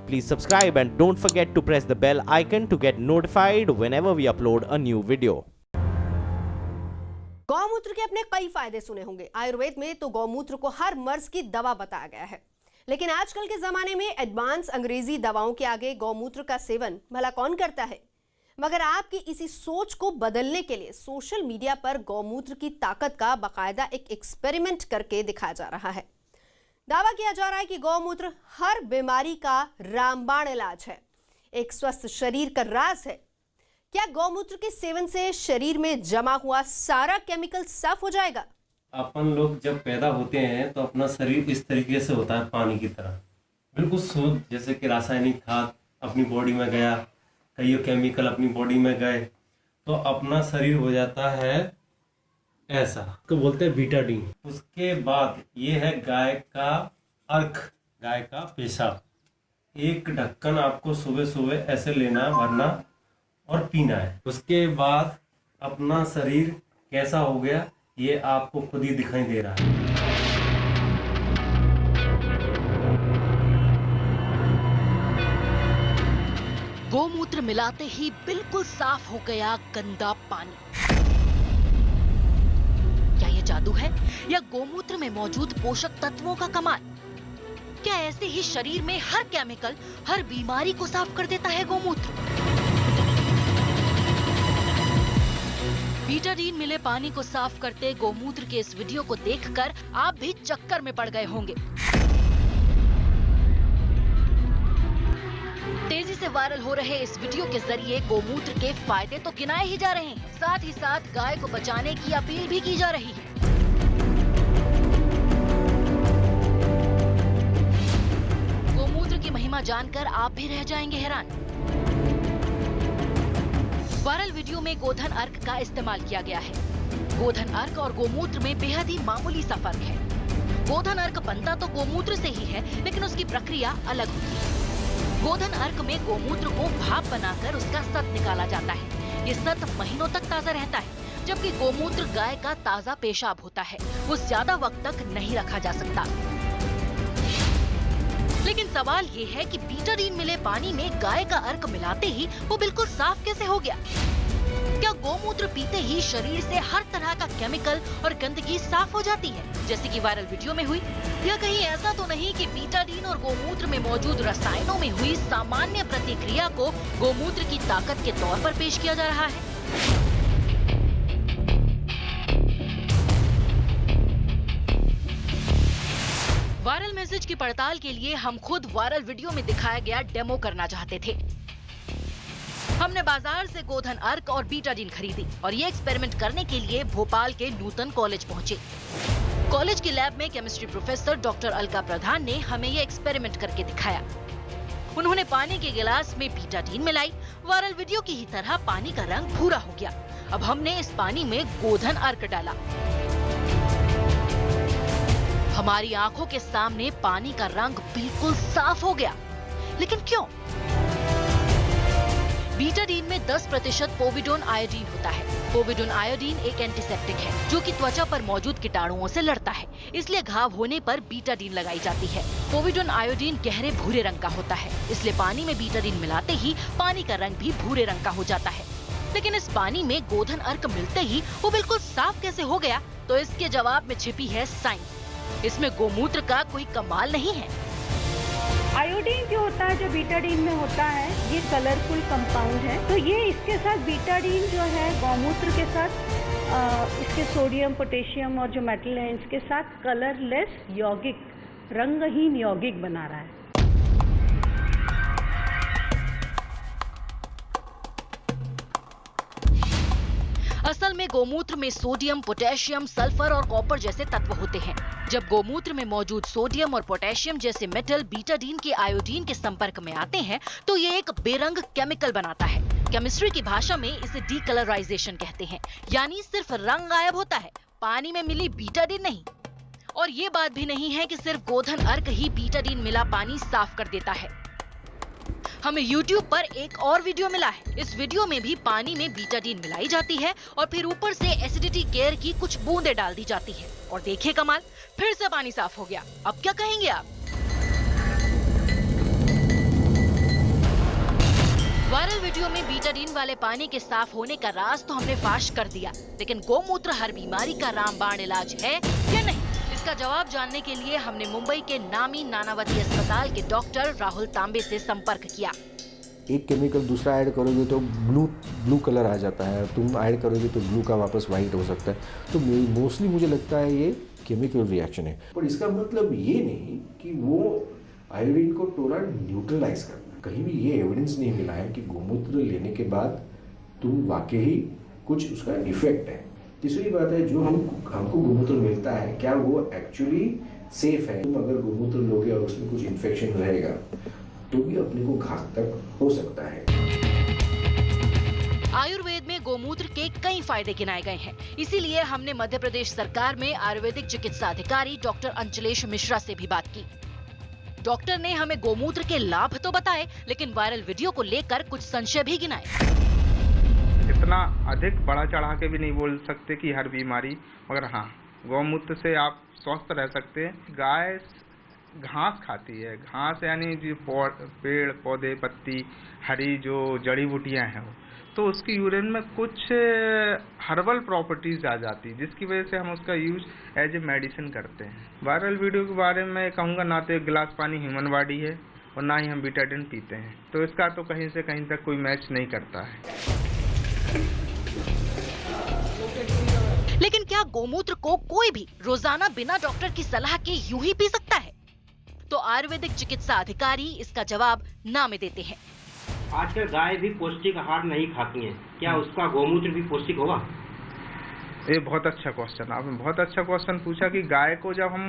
Please subscribe and don't forget to press the bell icon to get notified whenever we upload a new video. गौमूत्र के अपने कई फायदे सुने होंगे। आयुर्वेद में तो गौमूत्र को हर मर्ज की दवा बताया गया है, लेकिन आजकल के जमाने में एडवांस अंग्रेजी दवाओं के आगे गौमूत्र का सेवन भला कौन करता है? मगर आपकी इसी सोच को बदलने के लिए सोशल मीडिया पर गौमूत्र की ताकत का बाकायदा एक एक्सपेरिमेंट करके दिखाया जा रहा है। दावा किया जा रहा है कि गौमूत्र हर बीमारी का रामबाण इलाज है, एक स्वस्थ शरीर का राज है। क्या गौमूत्र के सेवन से शरीर में जमा हुआ सारा केमिकल साफ हो जाएगा? अपन लोग जब पैदा होते हैं तो अपना शरीर इस तरीके से होता है, पानी की तरह बिल्कुल शुद्ध, जैसे कि रासायनिक खाद अपनी बॉडी में गया, कई केमिकल अपनी बॉडी में गए तो अपना शरीर हो जाता है ऐसा, तो बोलते हैं बीटाडीन। उसके बाद ये है गाय का अर्क, गाय का पेशाब। एक ढक्कन आपको सुबह सुबह ऐसे लेना, भरना और पीना है। उसके बाद अपना शरीर कैसा हो गया ये आपको खुद ही दिखाई दे रहा है। गौमूत्र मिलाते ही बिल्कुल साफ हो गया गंदा पानी। क्या ये जादू है या गौमूत्र में मौजूद पोषक तत्वों का कमाल? क्या ऐसे ही शरीर में हर केमिकल, हर बीमारी को साफ कर देता है गौमूत्र? बीटाडीन मिले पानी को साफ करते गौमूत्र के इस वीडियो को देखकर आप भी चक्कर में पड़ गए होंगे। तेजी से वायरल हो रहे इस वीडियो के जरिए गौमूत्र के फायदे तो गिनाए ही जा रहे हैं, साथ ही साथ गाय को बचाने की अपील भी की जा रही है। गौमूत्र की महिमा जानकर आप भी रह जाएंगे हैरान। वायरल वीडियो में गोधन अर्क का इस्तेमाल किया गया है। गोधन अर्क और गौमूत्र में बेहद ही मामूली सा फर्क है। गोधन अर्क बनता तो गौमूत्र से ही है, लेकिन उसकी प्रक्रिया अलग होती है। गोधन अर्क में गौमूत्र को भाप बनाकर उसका सत निकाला जाता है। ये सत महीनों तक ताजा रहता है, जबकि गौमूत्र गाय का ताजा पेशाब होता है, वो ज्यादा वक्त तक नहीं रखा जा सकता। लेकिन सवाल ये है कि बीटाडीन मिले पानी में गाय का अर्क मिलाते ही वो बिल्कुल साफ कैसे हो गया? क्या गौमूत्र पीते ही शरीर से हर तरह का केमिकल और गंदगी साफ हो जाती है, जैसे कि वायरल वीडियो में हुई? या कहीं ऐसा तो नहीं कि बीटाडीन और गौमूत्र में मौजूद रसायनों में हुई सामान्य प्रतिक्रिया को गौमूत्र की ताकत के तौर पर पेश किया जा रहा है? वायरल मैसेज की पड़ताल के लिए हम खुद वायरल वीडियो में दिखाया गया डेमो करना चाहते थे। हमने बाजार से गोधन अर्क और बीटाडीन खरीदी और ये एक्सपेरिमेंट करने के लिए भोपाल के नूतन कॉलेज पहुंचे। कॉलेज की लैब में केमिस्ट्री प्रोफेसर डॉक्टर अलका प्रधान ने हमें ये एक्सपेरिमेंट करके दिखाया। उन्होंने पानी के गिलास में बीटाडीन मिलाई। वायरल वीडियो की ही तरह पानी का रंग भूरा हो गया। अब हमने इस पानी में गोधन अर्क डाला। हमारी आंखों के सामने पानी का रंग बिल्कुल साफ हो गया। लेकिन क्यों? बीटाडीन में 10% पोविडोन आयोडीन होता है। पोविडोन आयोडीन एक एंटीसेप्टिक है जो कि त्वचा पर मौजूद कीटाणुओं से लड़ता है, इसलिए घाव होने पर बीटाडीन लगाई जाती है। पोविडोन आयोडीन गहरे भूरे रंग का होता है, इसलिए पानी में बीटाडीन मिलाते ही पानी का रंग भी भूरे रंग का हो जाता है। लेकिन इस पानी में गोधन अर्क मिलते ही वो बिल्कुल साफ कैसे हो गया? तो इसके जवाब में छिपी है साइंस। इसमें गौमूत्र का कोई कमाल नहीं है। आयोडीन जो होता है, जो बीटाडीन में होता है, ये कलरफुल कंपाउंड है। तो ये इसके साथ बीटाडीन जो है गौमूत्र के साथ इसके सोडियम, पोटेशियम और जो मेटल है इसके साथ कलरलेस यौगिक, रंगहीन यौगिक बना रहा है। असल में गौमूत्र में सोडियम, पोटेशियम, सल्फर और कॉपर जैसे तत्व होते हैं। जब गौमूत्र में मौजूद सोडियम और पोटेशियम जैसे मेटल बीटाडीन के आयोडीन के संपर्क में आते हैं तो ये एक बेरंग केमिकल बनाता है। केमिस्ट्री की भाषा में इसे डीकलराइजेशन कहते हैं, यानी सिर्फ रंग गायब होता है, पानी में मिली बीटाडीन नहीं। और ये बात भी नहीं है कि सिर्फ गोधन अर्क ही बीटाडीन मिला पानी साफ कर देता है। हमें YouTube पर एक और वीडियो मिला है। इस वीडियो में भी पानी में बीटाडीन मिलाई जाती है और फिर ऊपर से एसिडिटी केयर की कुछ बूंदें डाल दी जाती है। और देखिए कमाल, फिर से पानी साफ हो गया। अब क्या कहेंगे आप? बीटाडीन वाले पानी के साफ होने का राज तो हमने फाश कर दिया, लेकिन गोमूत्र हर बीमारी का रामबाण इलाज है या नहीं? इसका जवाब जानने के लिए हमने मुंबई के नामी नानावती अस्पताल के डॉक्टर राहुल तांबे से संपर्क किया। एक केमिकल दूसरा ऐड करोगे तो ब्लू कलर आ जाता है, तुम ऐड करोगे तो ब्लू का वापस वाइट हो सकता है। तो मोस्टली मुझे लगता है ये केमिकल रिएक्शन है, पर इसका मतलब ये नहीं कि वो आयोडीन को पूरा न्यूट्रलाइज करना। कहीं भी ये एविडेंस नहीं मिला है कि गोमूत्र लेने के बाद तुम वाकई कुछ उसका इफेक्ट है। तीसरी बात है, जो हमको गोमूत्र मिलता है क्या वो एक्चुअली सेफ है? तुम अगर गोमूत्र लोगे और उसमें कुछ इन्फेक्शन रहेगा तो भी अपने को घातक हो सकता है। आयुर्वेद में गोमूत्र के कई फायदे गिनाए गए हैं, इसीलिए हमने मध्य प्रदेश सरकार में आयुर्वेदिक चिकित्सा अधिकारी डॉक्टर अंचलेश मिश्रा से भी बात की। डॉक्टर ने हमें गोमूत्र के लाभ तो बताए, लेकिन वायरल वीडियो को लेकर कुछ संशय भी गिनाए। इतना अधिक बड़ा चढ़ा के भी नहीं बोल सकते कि हर बीमारी, मगर हाँ, गौमूत्र से आप स्वस्थ रह सकते हैं। गाय घास खाती है, घास यानी जो पेड़ पौधे पत्ती हरी जो जड़ी बूटियां हैं, तो उसकी यूरिन में कुछ हर्बल प्रॉपर्टीज आ जाती है, जिसकी वजह से हम उसका यूज एज ए मेडिसिन करते हैं। वायरल वीडियो के बारे में कहूँगा, ना तो एक गिलास पानी ह्यूमन बॉडी है और ना ही हम बीटाडीन पीते हैं, तो इसका तो कहीं से कहीं तक कोई मैच नहीं करता है। लेकिन क्या गोमूत्र को कोई भी रोजाना बिना डॉक्टर की सलाह के यूं ही पी सकता है? तो आयुर्वेदिक चिकित्सा अधिकारी इसका जवाब ना में देते हैं। आजकल गाय भी पौष्टिक आहार नहीं खाती हैं, क्या उसका गोमूत्र भी पौष्टिक होगा? ये बहुत अच्छा क्वेश्चन, आपने बहुत अच्छा क्वेश्चन पूछा कि गाय को जब हम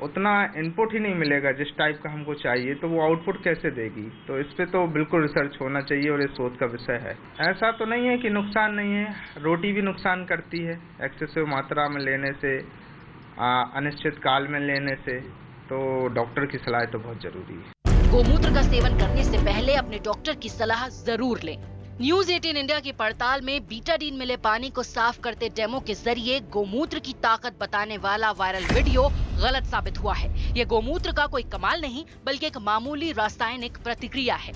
उतना इनपुट ही नहीं मिलेगा जिस टाइप का हमको चाहिए, तो वो आउटपुट कैसे देगी? तो इस पे तो बिल्कुल रिसर्च होना चाहिए और ये शोध का विषय है। ऐसा तो नहीं है कि नुकसान नहीं है, रोटी भी नुकसान करती है एक्सेसिव मात्रा में लेने से, अनिश्चित काल में लेने से, तो डॉक्टर की सलाह तो बहुत जरूरी है। गोमूत्र का सेवन करने से पहले अपने डॉक्टर की सलाह जरूर लें। न्यूज 18 इंडिया की पड़ताल में बीटाडीन मिले पानी को साफ करते डेमो के जरिए गोमूत्र की ताकत बताने वाला वायरल वीडियो गलत साबित हुआ है। ये गोमूत्र का कोई कमाल नहीं, बल्कि एक मामूली रासायनिक प्रतिक्रिया है।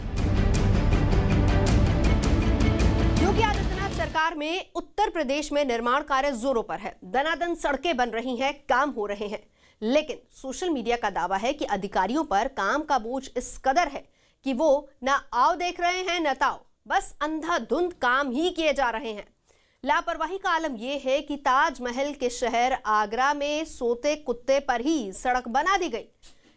योगी आदित्यनाथ सरकार में उत्तर प्रदेश में निर्माण कार्य जोरों पर है। दनादन सड़कें बन रही हैं, काम हो रहे हैं, लेकिन सोशल मीडिया का दावा है कि अधिकारियों पर काम का बोझ इस कदर है कि वो न आओ देख रहे हैं न ताओ, बस अंधाधुंध काम ही किए जा रहे हैं। लापरवाही का आलम यह है कि ताजमहल के शहर आगरा में सोते कुत्ते पर ही सड़क बना दी गई।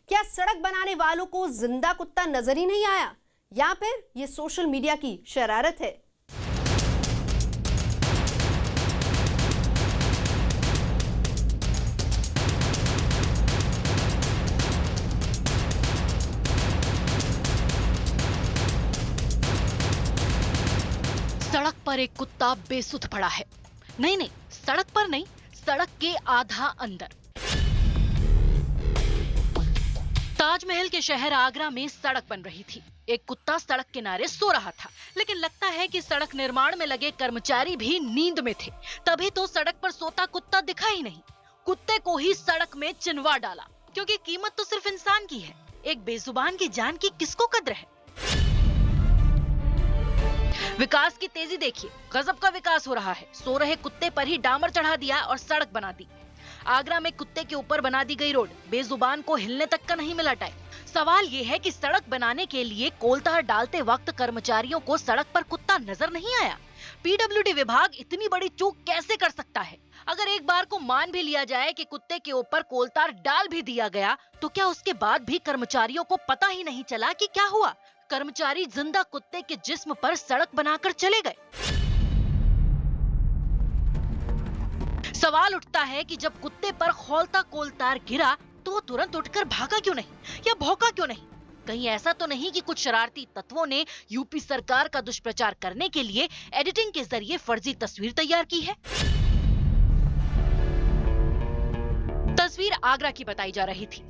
क्या सड़क बनाने वालों को जिंदा कुत्ता नजर ही नहीं आया, या फिर ये सोशल मीडिया की शरारत है? सड़क पर एक कुत्ता बेसुध पड़ा है। नहीं, सड़क पर नहीं, सड़क के आधा अंदर। ताजमहल के शहर आगरा में सड़क बन रही थी। एक कुत्ता सड़क किनारे सो रहा था, लेकिन लगता है कि सड़क निर्माण में लगे कर्मचारी भी नींद में थे, तभी तो सड़क पर सोता कुत्ता दिखा ही नहीं। कुत्ते को ही सड़क में चिनवा डाला, क्योंकि कीमत तो सिर्फ इंसान की है। एक बेजुबान की जान की किसको कद्र है? विकास की तेजी देखिए, गजब का विकास हो रहा है। सो रहे कुत्ते पर ही डामर चढ़ा दिया और सड़क बना दी। आगरा में कुत्ते के ऊपर बना दी गई रोड, बेजुबान को हिलने तक का नहीं मिला टाइम। सवाल ये है कि सड़क बनाने के लिए कोलतार डालते वक्त कर्मचारियों को सड़क पर कुत्ता नजर नहीं आया। पीडब्ल्यूडी विभाग इतनी बड़ी चूक कैसे कर सकता है? अगर एक बार को मान भी लिया जाए कि कुत्ते के ऊपर कोलतार डाल भी दिया गया, तो क्या उसके बाद भी कर्मचारियों को पता ही नहीं चला कि क्या हुआ? कर्मचारी जिंदा कुत्ते के जिस्म पर सड़क बनाकर चले गए। सवाल उठता है कि जब कुत्ते पर खौलता कोलतार गिरा तो वो तुरंत उठकर भागा क्यों नहीं या भौंका क्यों नहीं? कहीं ऐसा तो नहीं कि कुछ शरारती तत्वों ने यूपी सरकार का दुष्प्रचार करने के लिए एडिटिंग के जरिए फर्जी तस्वीर तैयार की है? तस्वीर आगरा की बताई जा रही थी,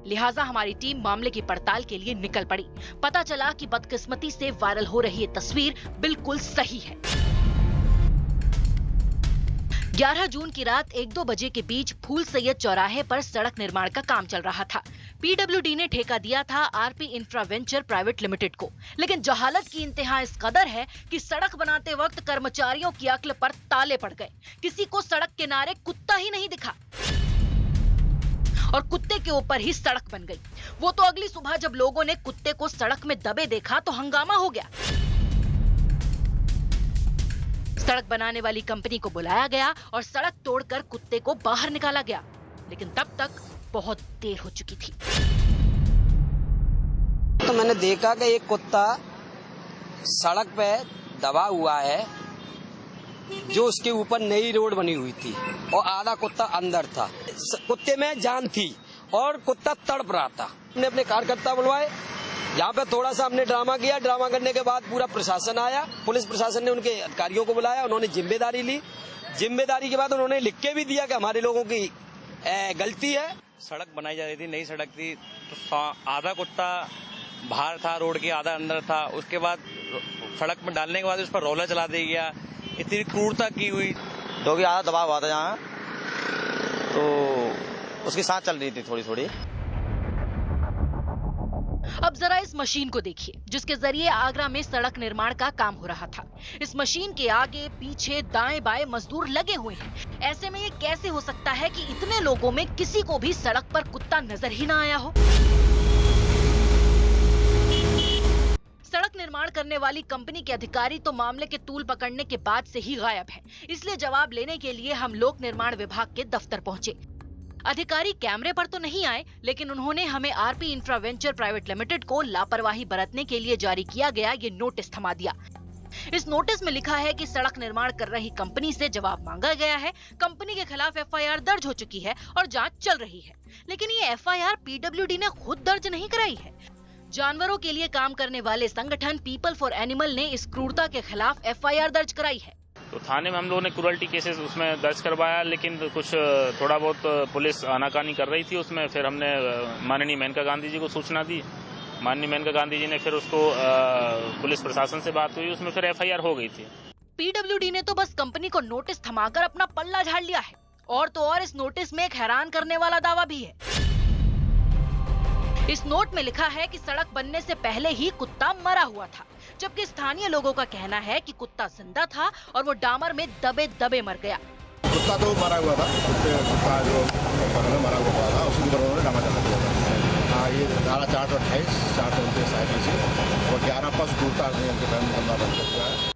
लिहाजा हमारी टीम मामले की पड़ताल के लिए निकल पड़ी। पता चला कि बदकिस्मती से वायरल हो रही ये तस्वीर बिल्कुल सही है। 11 जून की रात 1-2 बजे के बीच फूल सैयद चौराहे पर सड़क निर्माण का काम चल रहा था। पीडब्ल्यूडी ने ठेका दिया था आरपी इंफ्रावेंचर प्राइवेट लिमिटेड को, लेकिन जहालत की इंतहा इस कदर है कि सड़क बनाते वक्त कर्मचारियों की अक्ल पर ताले पड़ गए। किसी को सड़क किनारे कुत्ता ही नहीं दिखा और कुत्ते के ऊपर ही सड़क बन गई। वो तो अगली सुबह जब लोगों ने कुत्ते को सड़क में दबे देखा तो हंगामा हो गया। सड़क बनाने वाली कंपनी को बुलाया गया और सड़क तोड़कर कुत्ते को बाहर निकाला गया, लेकिन तब तक बहुत देर हो चुकी थी। तो मैंने देखा कि एक कुत्ता सड़क पे दबा हुआ है, जो उसके ऊपर नई रोड बनी हुई थी और आधा कुत्ता अंदर था। कुत्ते में जान थी और कुत्ता तड़प रहा था। हमने अपने कार्यकर्ता बुलवाए, यहाँ पे थोड़ा सा हमने ड्रामा किया। ड्रामा करने के बाद पूरा प्रशासन आया, पुलिस प्रशासन ने उनके अधिकारियों को बुलाया, उन्होंने जिम्मेदारी ली। जिम्मेदारी के बाद उन्होंने लिख के भी दिया कि हमारे लोगों की गलती है। सड़क बनाई जा रही थी, नई सड़क थी, तो आधा कुत्ता बाहर था रोड के, आधा अंदर था। उसके बाद सड़क में डालने के बाद उस पर रोलर चला दिया गया। इतनी क्रूरता की हुई। डॉगी आधा दबा हुआ था यहाँ, तो उसकी सांस चल रही थी थोड़ी थोड़ी। अब जरा इस मशीन को देखिए, जिसके जरिए आगरा में सड़क निर्माण का काम हो रहा था। इस मशीन के आगे पीछे दाएं बाएं मजदूर लगे हुए हैं। ऐसे में ये कैसे हो सकता है कि इतने लोगों में किसी को भी सड़क पर कुत्ता नजर ही ना आया हो? सड़क निर्माण करने वाली कंपनी के अधिकारी तो मामले के तूल पकड़ने के बाद से ही गायब हैं। इसलिए जवाब लेने के लिए हम लोक निर्माण विभाग के दफ्तर पहुंचे। अधिकारी कैमरे पर तो नहीं आए, लेकिन उन्होंने हमें आरपी इंफ्रावेंचर प्राइवेट लिमिटेड को लापरवाही बरतने के लिए जारी किया गया ये नोटिस थमा दिया। इस नोटिस में लिखा है कि सड़क निर्माण कर रही कंपनी से जवाब मांगा गया है, कंपनी के खिलाफ एफआईआर दर्ज हो चुकी है और जांच चल रही है। लेकिन ये एफआईआर पीडब्ल्यूडी ने खुद दर्ज नहीं कराई है। जानवरों के लिए काम करने वाले संगठन पीपल फॉर एनिमल ने इस क्रूरता के खिलाफ एफआईआर दर्ज कराई है। तो थाने में हम लोगों ने क्रूरल्टी केसेस उसमें दर्ज करवाया, लेकिन कुछ थोड़ा बहुत पुलिस आनाकानी कर रही थी उसमें। फिर हमने माननीय मेनका गांधी जी को सूचना दी। माननीय मेनका गांधी जी ने फिर उसको पुलिस प्रशासन से बात हुई, उसमें फिर एफआईआर हो गई थी। पीडब्ल्यूडी ने तो बस कंपनी को नोटिस थमाकर अपना पल्ला झाड़ लिया है। और तो और इस नोटिस में एक हैरान करने वाला दावा भी है। इस नोट में लिखा है कि सड़क बनने से पहले ही कुत्ता मरा हुआ था, जबकि स्थानीय लोगों का कहना है कि कुत्ता जिंदा था और वो डामर में दबे दबे मर गया। कुत्ता तो मरा हुआ था, कुत्ता जो मरा हुआ था उसके ऊपर उन्होंने डामर डाल दिया था। हाँ, ये धारा 428, 429 IPC और 11 पर क्रूरता के तहत मुकदमा दर्ज किया है।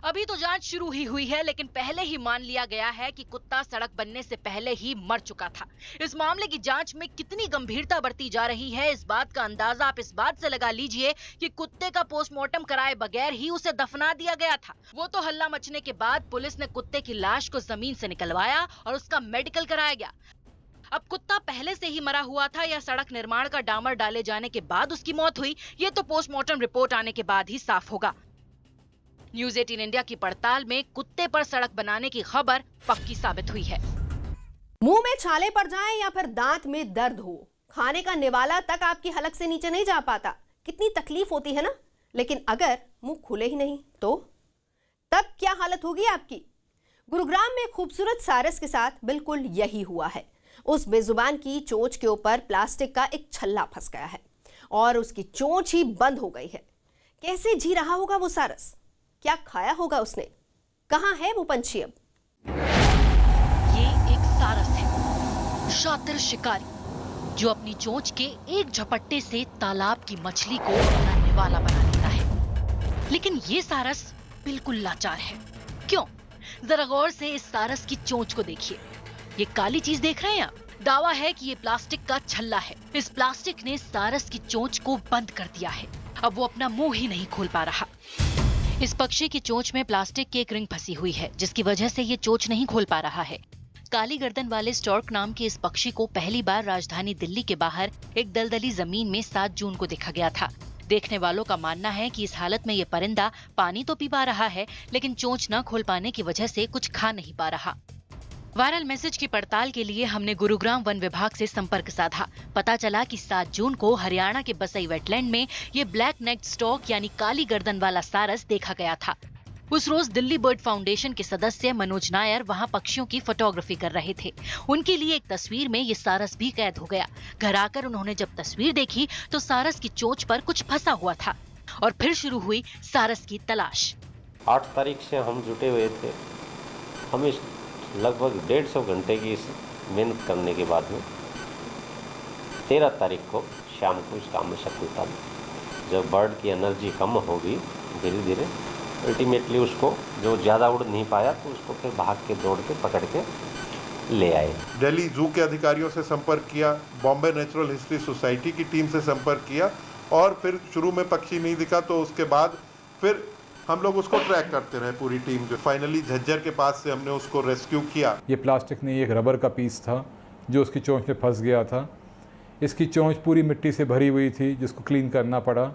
अभी तो जांच शुरू ही हुई है, लेकिन पहले ही मान लिया गया है कि कुत्ता सड़क बनने से पहले ही मर चुका था। इस मामले की जांच में कितनी गंभीरता बरती जा रही है, इस बात का अंदाजा आप इस बात से लगा लीजिए कि कुत्ते का पोस्टमार्टम कराए बगैर ही उसे दफना दिया गया था। वो तो हल्ला मचने के बाद पुलिस ने कुत्ते की लाश को जमीन से निकलवाया और उसका मेडिकल कराया गया। अब कुत्ता पहले से ही मरा हुआ था या सड़क निर्माण का डामर डाले जाने के बाद उसकी मौत हुई, ये तो पोस्टमार्टम रिपोर्ट आने के बाद ही साफ होगा। न्यूज़ 18 इंडिया की पड़ताल में कुत्ते पर सड़क बनाने की खबर पक्की साबित हुई है। मुंह में छाले पड़ जाएं या फिर दांत में दर्द हो, खाने का निवाला तक आपकी हलक से नीचे नहीं जा पाता। कितनी तकलीफ होती है ना। लेकिन अगर मुंह खुले ही नहीं तो तब क्या हालत होगी आपकी। गुरुग्राम में खूबसूरत सारस के साथ बिल्कुल यही हुआ है। उस बेजुबान की चोंच के ऊपर प्लास्टिक का एक छल्ला फंस गया है और उसकी चोंच ही बंद हो गई है। कैसे जी रहा होगा वो सारस, क्या खाया होगा उसने, कहां है वो पंछी अब। ये एक सारस है, शातिर शिकारी, जो अपनी चोंच के एक झपट्टे से तालाब की मछली को अपना निवाला बना लेता है। लेकिन ये सारस बिल्कुल लाचार है। क्यों? जरा गौर से इस सारस की चोंच को देखिए। ये काली चीज देख रहे हैं आप? दावा है कि ये प्लास्टिक का छल्ला है। इस प्लास्टिक ने सारस की चोंच को बंद कर दिया है। अब वो अपना मुंह ही नहीं खोल पा रहा। इस पक्षी की चोंच में प्लास्टिक की एक रिंग फंसी हुई है, जिसकी वजह से ये चोंच नहीं खोल पा रहा है। काली गर्दन वाले स्टॉर्क नाम के इस पक्षी को पहली बार राजधानी दिल्ली के बाहर एक दलदली जमीन में 7 जून को देखा गया था। देखने वालों का मानना है कि इस हालत में ये परिंदा पानी तो पी पा रहा है, लेकिन चोंच न खोल पाने की वजह से कुछ खा नहीं पा रहा। वायरल मैसेज की पड़ताल के लिए हमने गुरुग्राम वन विभाग से संपर्क साधा। पता चला कि 7 जून को हरियाणा के बसई वेटलैंड में ये ब्लैक नेक्ड स्टॉर्क यानी काली गर्दन वाला सारस देखा गया था। उस रोज दिल्ली बर्ड फाउंडेशन के सदस्य मनोज नायर वहां पक्षियों की फोटोग्राफी कर रहे थे। उनके लिए एक तस्वीर में ये सारस भी कैद हो गया। घर आकर उन्होंने जब तस्वीर देखी तो सारस की चोंच पर कुछ फंसा हुआ था और फिर शुरू हुई सारस की तलाश। 8 तारीख से हम जुटे हुए थे। हम इस लगभग 150 घंटे की इस मेहनत करने के बाद में 13 तारीख को शाम को इस काम में सफलता मिली। जब बर्ड की एनर्जी कम होगी धीरे धीरे अल्टीमेटली उसको जो ज़्यादा उड़ नहीं पाया तो उसको फिर भाग के दौड़ के पकड़ के ले आए। दिल्ली जू के अधिकारियों से संपर्क किया, बॉम्बे नेचुरल हिस्ट्री सोसाइटी की टीम से संपर्क किया और फिर शुरू में पक्षी नहीं दिखा तो उसके बाद फिर हम लोग उसको ट्रैक करते रहे पूरी टीम जो फाइनली झज्जर के पास से हमने उसको रेस्क्यू किया। ये प्लास्टिक नहीं, एक रबर का पीस था जो उसकी चोंच में फंस गया था। इसकी चोंच पूरी मिट्टी से भरी हुई थी जिसको क्लीन करना पड़ा।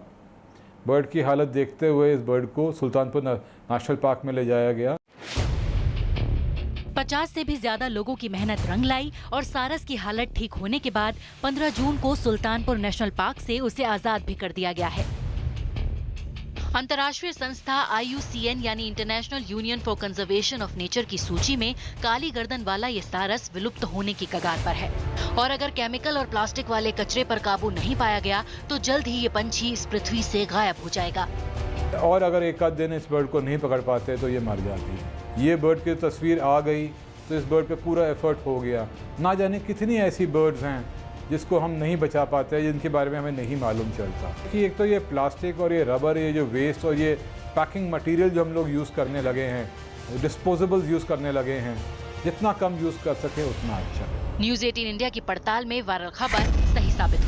बर्ड की हालत देखते हुए इस बर्ड को सुल्तानपुर नेशनल पार्क में ले जाया गया। 50 से भी ज्यादा लोगों की मेहनत रंग लाई और सारस की हालत ठीक होने के बाद 15 जून को सुल्तानपुर नेशनल पार्क से उसे आजाद भी कर दिया गया है। अंतर्राष्ट्रीय संस्था IUCN यानी international union for conservation of nature की सूची में काली गर्दन वाला ये सारस विलुप्त होने की कगार पर है और अगर केमिकल और प्लास्टिक वाले कचरे पर काबू नहीं पाया गया तो जल्द ही ये पंछी इस पृथ्वी से गायब हो जाएगा। और अगर एक आध दिन इस बर्ड को नहीं पकड़ पाते तो ये मर जाती है। ये बर्ड की तस्वीर आ गई तो इस बर्ड पे पूरा एफर्ट हो गया। ना जाने कितनी ऐसी बर्ड्स हैं जिसको हम नहीं बचा पाते, जिनके बारे में हमें नहीं मालूम चलता कि एक तो ये प्लास्टिक और ये रबर, ये जो वेस्ट और ये पैकिंग मटेरियल जो हम लोग यूज़ करने लगे हैं, डिस्पोजेबल्स यूज़ करने लगे हैं, जितना कम यूज़ कर सके उतना अच्छा। न्यूज़ 18 इंडिया की पड़ताल में वायरल खबर सही साबित